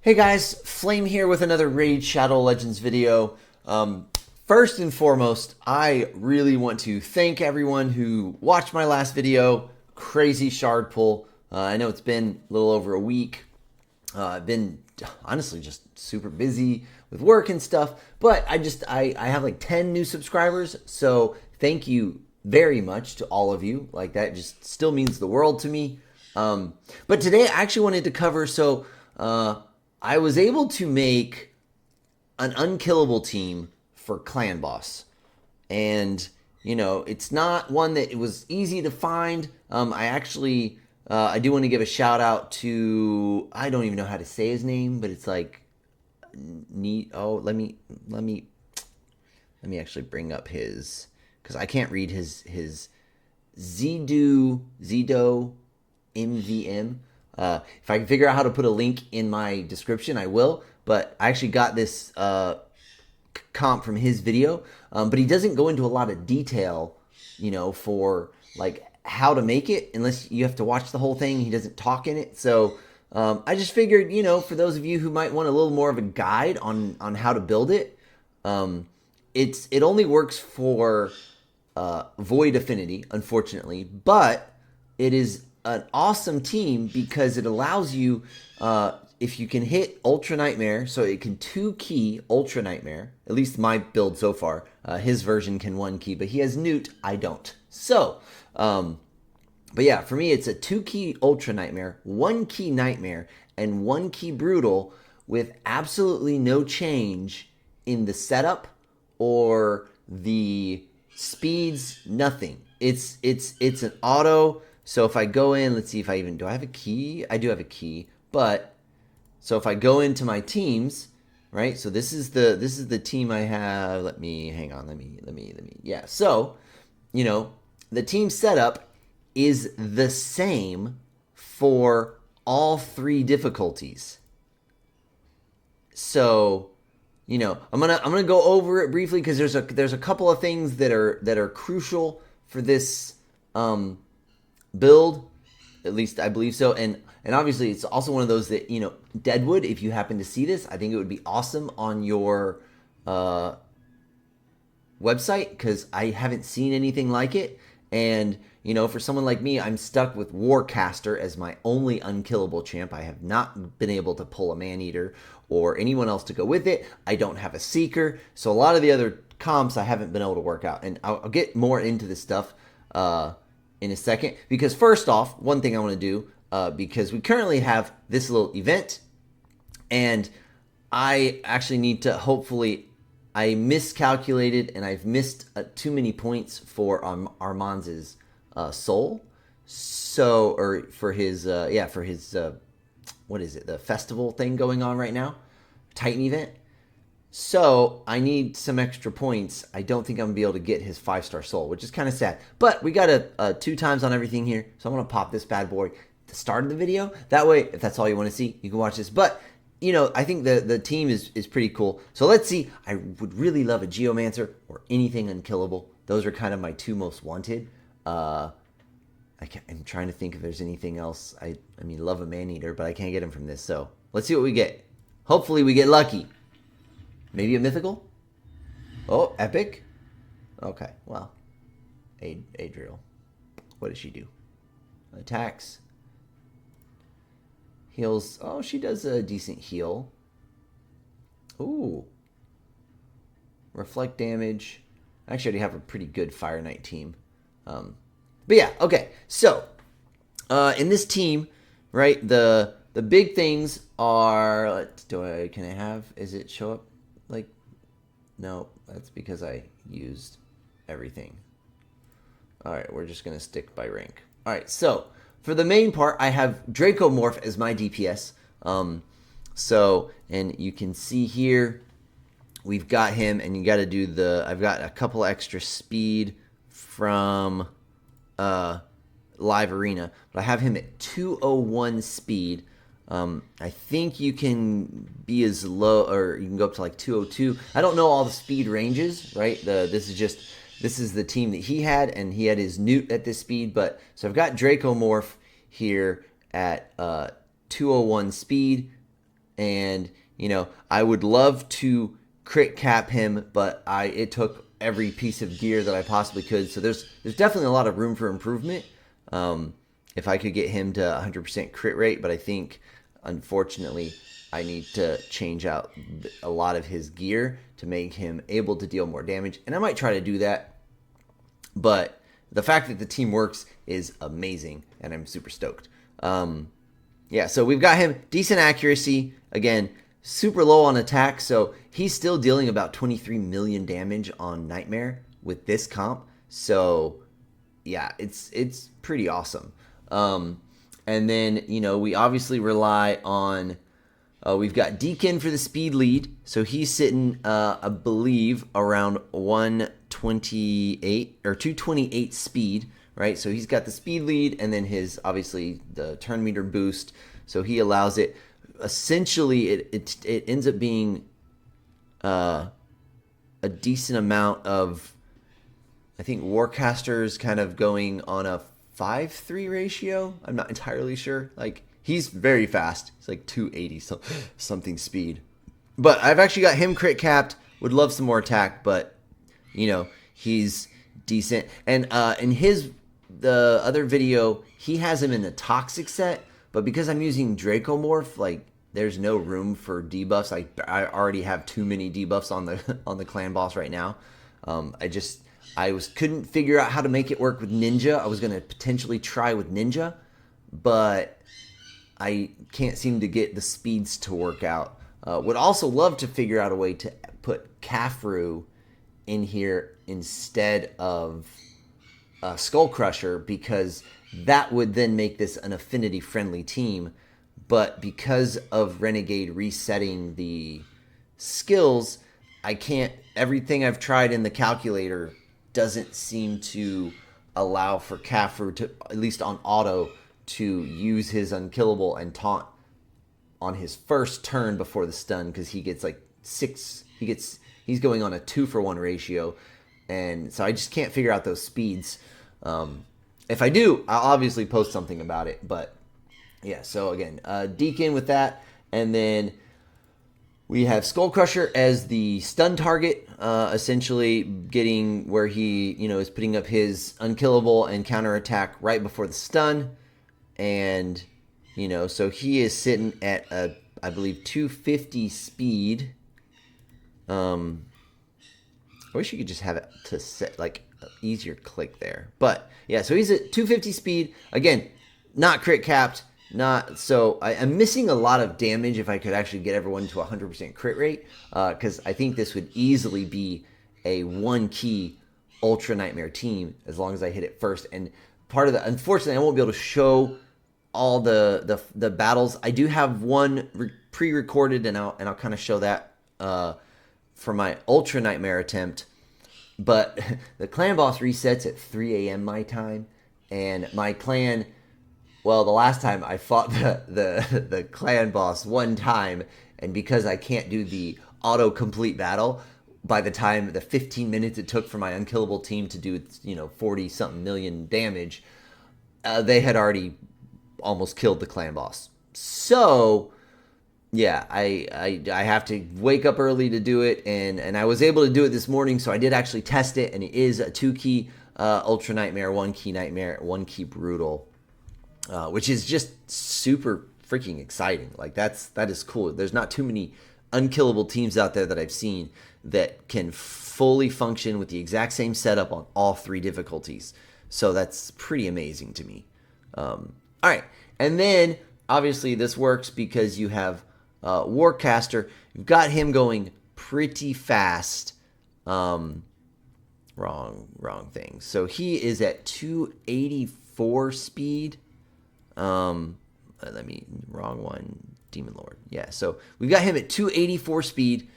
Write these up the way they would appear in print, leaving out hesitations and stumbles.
Hey guys, Flame here with another Raid Shadow Legends video. First and foremost, I really want to thank everyone who watched my last video, Crazy Shard Pull. I know it's been a little over a week. I've been honestly just super busy with work and stuff, but I have like 10 new subscribers, so thank you very much to all of you. Like that just still means the world to me. But today I actually wanted to cover, I was able to make an unkillable team for Clan Boss. And, you know, it's not one that it was easy to find. I do want to give a shout out to, I don't even know how to say his name, but it's like, let me actually bring up his, because I can't read his Zido MVM. If I can figure out how to put a link in my description, I will. But I actually got this comp from his video. But he doesn't go into a lot of detail, you know, for like how to make it, unless you have to watch the whole thing. He doesn't talk in it. So I just figured, you know, for those of you who might want a little more of a guide on how to build it, it only works for Void Affinity, unfortunately, but it is an awesome team because it allows you, if you can hit Ultra Nightmare, so it can 2-key Ultra Nightmare, at least my build so far. His version can 1-key, but he has Newt, I don't. So, but yeah, for me it's a 2-key Ultra Nightmare, 1-key Nightmare, and 1-key Brutal with absolutely no change in the setup or the speeds, nothing. It's an auto. So if I go in, let's see if do I have a key? I do have a key, but so if I go into my teams, right? So this is the team I have. Let me yeah. So, you know, the team setup is the same for all 3 difficulties. So, you know, I'm gonna go over it briefly because there's a couple of things that are crucial for this build, at least I believe so, and obviously it's also one of those that, you know, Deadwood, if you happen to see this, I think it would be awesome on your website because I haven't seen anything like it. And, you know, for someone like me, I'm stuck with Warcaster as my only unkillable champ. I have not been able to pull a Man-Eater or anyone else to go with it. I don't have a Seeker, so a lot of the other comps I haven't been able to work out, and I'll get more into this stuff in a second, because first off, one thing I want to do, because we currently have this little event, and I actually need to, hopefully, I miscalculated and I've missed too many points for Armandz's soul, so, or for his, what is it, the festival thing going on right now, Titan event. So I need some extra points. I don't think I'm gonna be able to get his 5-star soul, which is kind of sad. But we got a 2 times on everything here, so I'm gonna pop this bad boy at the start of the video. That way, if that's all you want to see, you can watch this. But you know, I think the team is pretty cool. So let's see. I would really love a Geomancer or anything unkillable. Those are kind of my 2 most wanted. I'm trying to think if there's anything else. I mean, love a Man-Eater, but I can't get him from this. So let's see what we get. Hopefully, we get lucky. Maybe a mythical? Oh, epic? Okay, well. Adriel. What does she do? Attacks. Heals. Oh, she does a decent heal. Ooh. Reflect damage. I actually already have a pretty good Fire Knight team. But yeah, okay. So, in this team, right, the big things are, can I have, is it show up? Like, no, that's because I used everything. All right, we're just going to stick by rank. All right, so for the main part, I have Dracomorph as my DPS. And you can see here, we've got him, and you got to do I've got a couple extra speed from Live Arena, but I have him at 201 speed. I think you can be as low, or you can go up to like 202. I don't know all the speed ranges, right? This is the team that he had, and he had his Newt at this speed. But so I've got Dracomorph here at 201 speed, and I would love to crit cap him, but it took every piece of gear that I possibly could. So there's definitely a lot of room for improvement. If I could get him to 100% crit rate, but I think unfortunately I need to change out a lot of his gear to make him able to deal more damage, and I might try to do that. But the fact that the team works is amazing, and I'm super stoked. Yeah, so we've got him decent accuracy. Again, super low on attack, so he's still dealing about 23 million damage on Nightmare with this comp. So yeah, it's pretty awesome. And then we obviously rely on. We've got Deacon for the speed lead, so he's sitting, I believe, around 128 or 228 speed, right? So he's got the speed lead, and then his obviously the turn meter boost, so he allows it. Essentially, it ends up being a decent amount of, I think Warcaster's kind of going on a 5-3 ratio. I'm not entirely sure. Like, he's very fast. He's like 280 something speed. But I've actually got him crit capped. Would love some more attack, but he's decent. And in the other video, he has him in the toxic set, but because I'm using Dracomorph, like, there's no room for debuffs. I already have too many debuffs on the clan boss right now. Couldn't figure out how to make it work with Ninja. I was gonna potentially try with Ninja, but I can't seem to get the speeds to work out. Would also love to figure out a way to put Kafru in here instead of Skullcrusher, because that would then make this an affinity friendly team. But because of Renegade resetting the skills, I can't. Everything I've tried in the calculator doesn't seem to allow for Kafru to, at least on auto, to use his unkillable and taunt on his first turn before the stun, because he gets like 6. He's going on a 2-for-1 ratio, and so I just can't figure out those speeds. If I do, I'll obviously post something about it. But yeah, so again, Deacon with that, and then we have Skullcrusher as the stun target, essentially getting where he is putting up his unkillable and counterattack right before the stun. And so he is sitting at I believe 250 speed. I wish you could just have it to set like an easier click there, but yeah, so he's at 250 speed. Again, not crit capped, I'm missing a lot of damage. If I could actually get everyone to 100% crit rate, because I think this would easily be a 1-key Ultra Nightmare team as long as I hit it first. And unfortunately, I won't be able to show all the battles. I do have one pre-recorded, and I'll kind of show that for my Ultra Nightmare attempt. But the clan boss resets at 3 a.m. my time, and my clan. Well, the last time I fought the clan boss one time, and because I can't do the auto-complete battle, by the time the 15 minutes it took for my unkillable team to do 40-something million damage, they had already almost killed the clan boss. So yeah, I have to wake up early to do it, and I was able to do it this morning, so I did actually test it, and it is a 2-key Ultra Nightmare, 1-key Nightmare, 1-key Brutal. Which is just super freaking exciting. Like, that is cool. There's not too many unkillable teams out there that I've seen that can fully function with the exact same setup on all 3 difficulties. So that's pretty amazing to me. All right, and then obviously this works because you have Warcaster. You've got him going pretty fast. Wrong thing. So he is at 284 speed. Wrong one, Demon Lord. Yeah, so we've got him at 284 speed,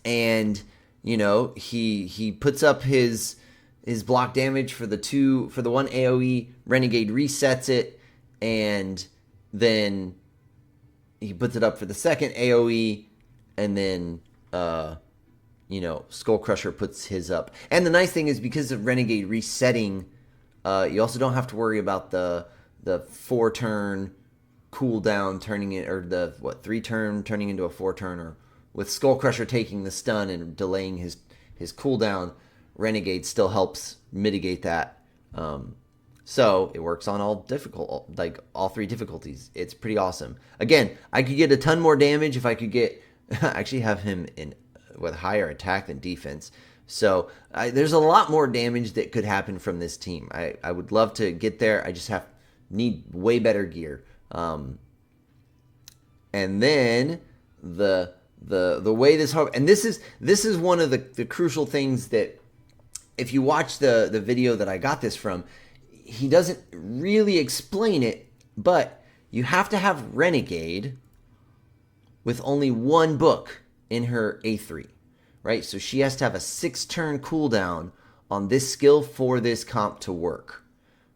and he puts up his block damage for the 1 AoE. Renegade resets it, and then he puts it up for the second AoE, and then Skullcrusher puts his up. And the nice thing is, because of Renegade resetting, you also don't have to worry about the 4-turn cooldown turning it, or the 3-turn turning into a 4-turn, or with Skullcrusher taking the stun and delaying his cooldown, Renegade still helps mitigate that. So it works on all all 3 difficulties. It's pretty awesome. Again, I could get a ton more damage if I could get actually have him in with higher attack than defense. So there's a lot more damage that could happen from this team. I would love to get there. I just need way better gear. And then the way this and this is one of the crucial things that if you watch the video that I got this from, he doesn't really explain it, but you have to have Renegade with only 1 book in her A3, right? So she has to have a 6-turn cooldown on this skill for this comp to work,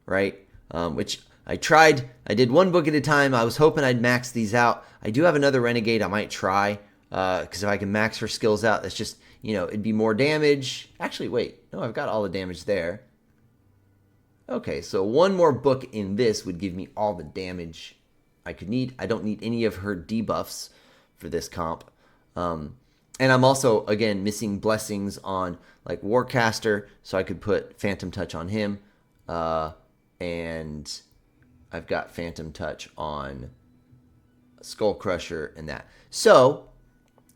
right? Which I tried. I did 1 book at a time. I was hoping I'd max these out. I do have another Renegade I might try, because if I can max her skills out, that's just, it'd be more damage. Actually, wait. No, I've got all the damage there. Okay, so 1 more book in this would give me all the damage I could need. I don't need any of her debuffs for this comp. And I'm also, again, missing blessings on like Warcaster, so I could put Phantom Touch on him. And I've got Phantom Touch on Skullcrusher and that. So,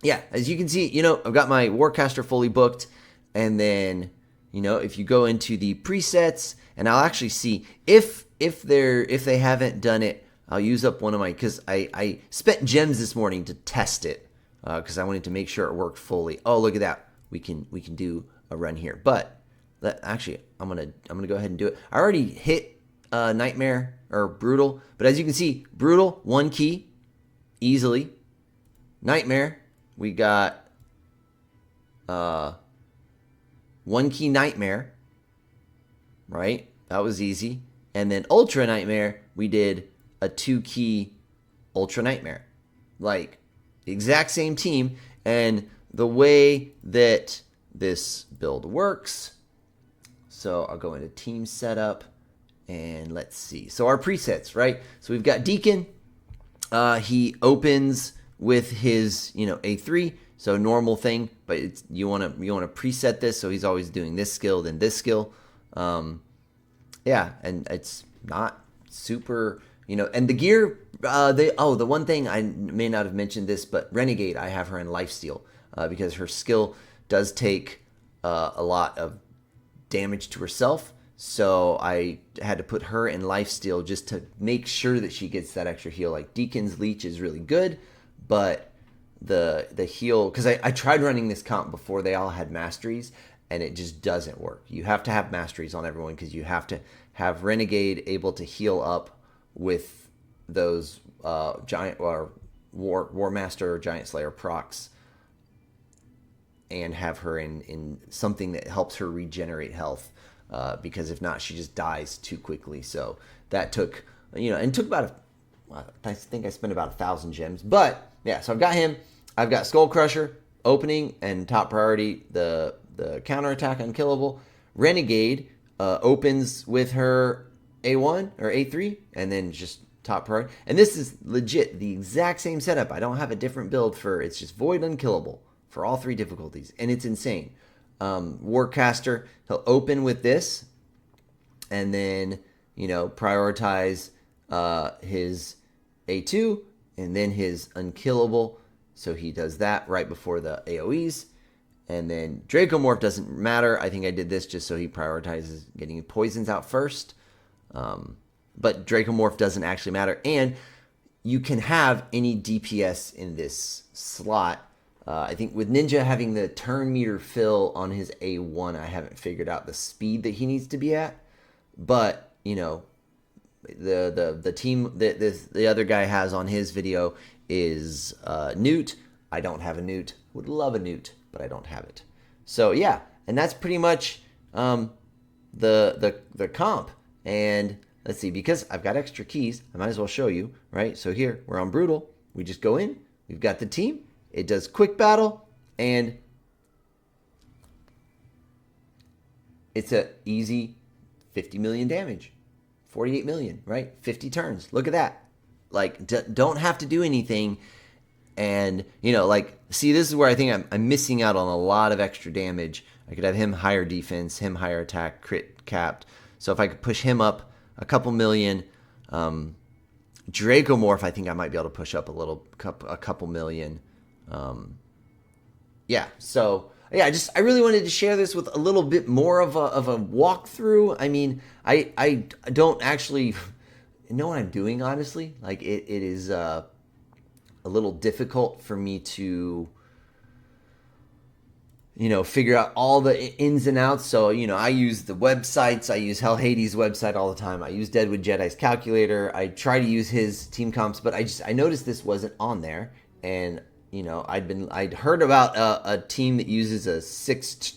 yeah, as you can see, I've got my Warcaster fully booked. And then, if you go into the presets, and I'll actually see if they haven't done it, I'll use up one of my, because I spent gems this morning to test it, because I wanted to make sure it worked fully. Oh, look at that. We can do a run here. But actually, I'm gonna go ahead and do it. I already hit Nightmare or Brutal, but as you can see, Brutal 1 key easily. Nightmare, we got 1 key Nightmare, right? That was easy. And then Ultra Nightmare, we did a 2 key Ultra Nightmare. Like, the exact same team. And the way that this build works, so I'll go into team setup, and let's see. So our presets, right? So we've got Deacon. He opens with his, A3, so normal thing, but you want to preset this so he's always doing this skill, then this skill. Yeah, and it's not super, and the gear, the one thing I may not have mentioned this, but Renegade, I have her in lifesteal, because her skill does take a lot of damage to herself. So I had to put her in lifesteal just to make sure that she gets that extra heal. Like Deacon's leech is really good, but the heal, because I tried running this comp before they all had masteries, and it just doesn't work. You have to have masteries on everyone, because you have to have Renegade able to heal up with those giant or War Master or Giant Slayer procs, and have her in something that helps her regenerate health, because if not, she just dies too quickly. So that took, and took about I think I spent about 1,000 gems. But yeah, so I've got him. I've got Skullcrusher opening and top priority, the counterattack unkillable. Renegade opens with her A1 or A3, and then just top priority. And this is legit the exact same setup. I don't have a different build for, it's just void unkillable for all 3 difficulties, and it's insane. Warcaster, he'll open with this, and then prioritize his A2 and then his unkillable. So he does that right before the AoEs. And then Dracomorph doesn't matter. I think I did this just so he prioritizes getting poisons out first. But Dracomorph doesn't actually matter. And you can have any DPS in this slot. I think with Ninja having the turn meter fill on his A1, I haven't figured out the speed that he needs to be at. But, the team that the other guy has on his video is Newt. I don't have a Newt. Would love a Newt, but I don't have it. So yeah, and that's pretty much the comp. And let's see, because I've got extra keys, I might as well show you, right? So here, we're on Brutal. We just go in. We've got the team. It does quick battle, and it's a easy 50 million damage. 48 million, right? 50 turns. Look at that. like don't have to do anything. And, like, see, this is where I think I'm missing out on a lot of extra damage. I could have him higher defense, him higher attack, crit capped. So if I could push him up a couple million, Dracomorph, I think I might be able to push up a couple million. Yeah, so yeah, I really wanted to share this with a little bit more of a walkthrough. I mean, I don't actually know what I'm doing, honestly. Like, it is a little difficult for me to figure out all the ins and outs. So I use the websites. I use Hell Hades' website all the time. I use Deadwood Jedi's calculator. I try to use his team comps, but I noticed this wasn't on there. And I'd heard about a team that uses a six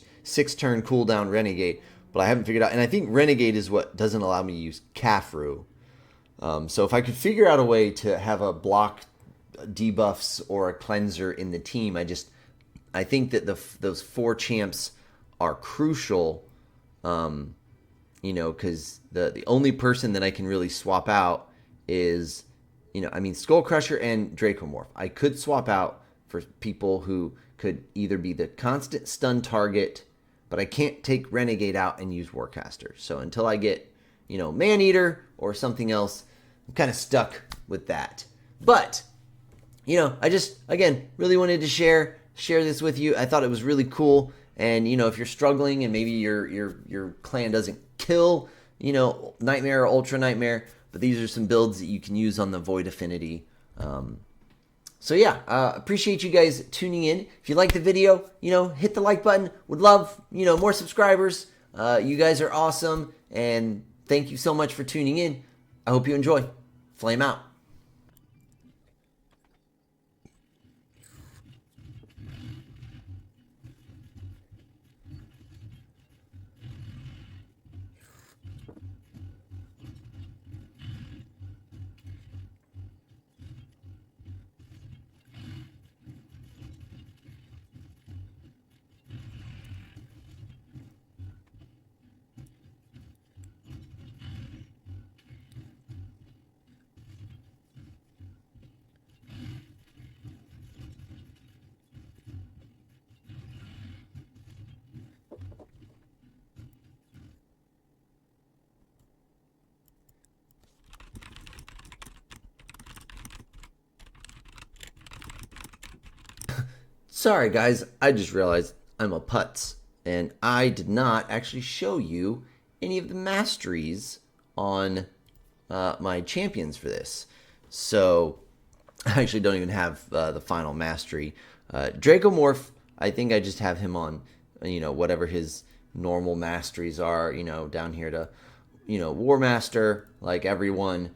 turn cooldown Renegade, but I haven't figured out. And I think Renegade is what doesn't allow me to use Kafru. So if I could figure out a way to have a block debuffs or a cleanser in the team, I think that those 4 champs are crucial. Because the only person that I can really swap out is, Skullcrusher and Dracomorph. I could swap out for people who could either be the constant stun target, but I can't take Renegade out and use Warcaster. So until I get, Maneater or something else, I'm kind of stuck with that. But I again, really wanted to share this with you. I thought it was really cool. And, if you're struggling and maybe your clan doesn't kill, Nightmare or Ultra Nightmare, but these are some builds that you can use on the Void Affinity. So yeah, appreciate you guys tuning in. If you like the video, hit the like button. Would love, more subscribers. You guys are awesome. And thank you so much for tuning in. I hope you enjoy. Flame out. Sorry guys, I just realized I'm a putz, and I did not actually show you any of the masteries on my champions for this. So I actually don't even have the final mastery. Dracomorph, I think I just have him on, whatever his normal masteries are, down here to, War Master, like everyone,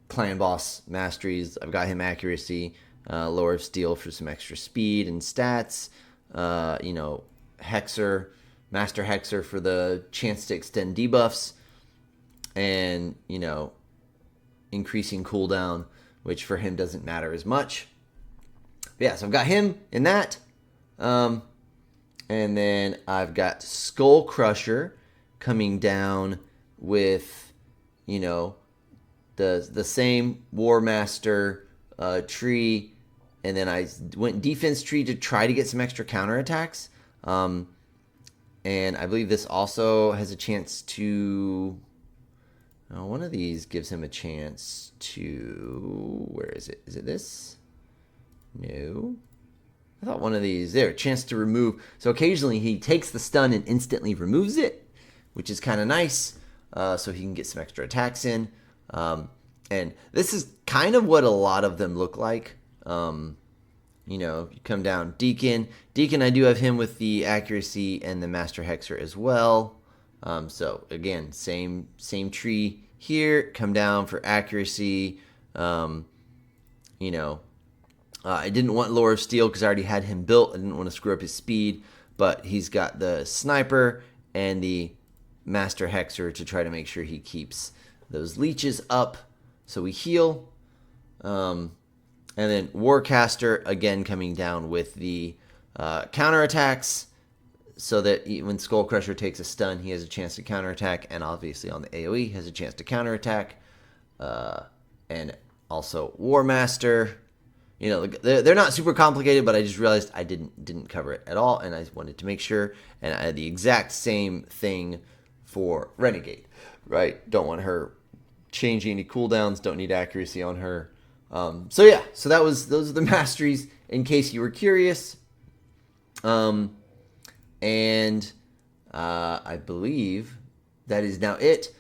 Clan Boss masteries. I've got him accuracy. Lower of Steel for some extra speed and stats. Hexer, Master Hexer for the chance to extend debuffs. And, increasing cooldown, which for him doesn't matter as much. But yeah, so I've got him in that. And then I've got Skullcrusher coming down with, the same War Master tree. And then I went defense tree to try to get some extra counterattacks. And I believe this also has a chance to... one of these gives him a chance to... Where is it? Is it this? No. I thought one of these... There, a chance to remove. So occasionally he takes the stun and instantly removes it, which is kind of nice. So he can get some extra attacks in. And this is kind of what a lot of them look like. You come down Deacon. Deacon, I do have him with the accuracy and the Master Hexer as well. So again, same tree here. Come down for accuracy. I didn't want Lore of Steel because I already had him built. I didn't want to screw up his speed, but he's got the Sniper and the Master Hexer to try to make sure he keeps those leeches up. So we heal. And then Warcaster, again, coming down with the counterattacks so that when Skullcrusher takes a stun, he has a chance to counterattack. And obviously on the AoE, has a chance to counterattack. and also Warmaster. You know, they're not super complicated, but I just realized I didn't cover it at all, and I wanted to make sure. And I had the exact same thing for Renegade, right? Don't want her changing any cooldowns. Don't need accuracy on her. So yeah, so those are the masteries. In case you were curious, and I believe that is now it.